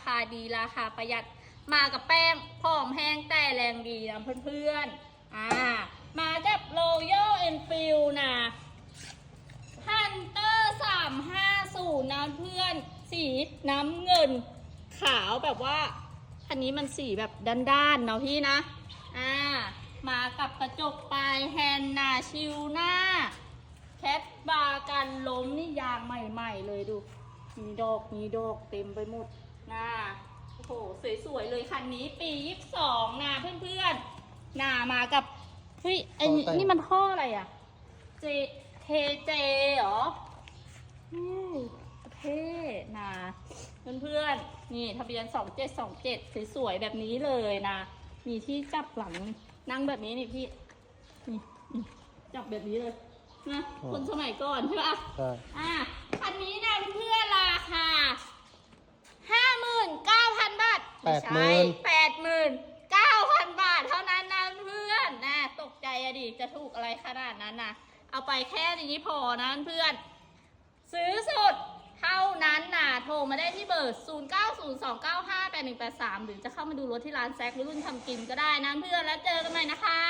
คาดีราคาประหยัดมากับแป้งผอมแห้งแต่แรงดีนะเพื่อนๆมากับโรโยเอ็นฟิลนะฮันเตอร์350นะเพื่อนสีน้ำเงินขาวแบบว่าคันนี้มันสีแบบด้านๆเนาะพี่นะมากับกระจกปลายแฮนด์หน้าชิวหน้าแคปบาร์กันล้มนี่ยางใหม่ๆเลยดูมีดอกเต็มไปหมดโอ้โหสวยๆเลยคันนี้ปี22นะเพื่อนๆมากับเฮ้ยไอ้นี่มันท่ออะไรอ่ะเจเหรอเท่เพื่อนๆนี่ทะเบียน2727สวยๆแบบนี้เลยนะมีที่จับหลังนั่งแบบนี้นี่พี่นี่จับแบบนี้เลยนะคนสมัยก่อนใช่ปะใช่คันนี้นะเพื่อนๆราคา59,000 บาทไม่ใช่89,000 บาทเท่านั้นนะเพื่อนตกใจอะดิจะถูกอะไรขนาดนั้นนะเอาไปแค่นี้พอนะเพื่อนซื้อสดเท่านั้นโทรมาได้ที่เบอร์0902958183หรือจะเข้ามาดูรถที่ร้านแซคหรือรุ่นทำกินก็ได้นะเพื่อนแล้วเจอกันใหม่นะคะ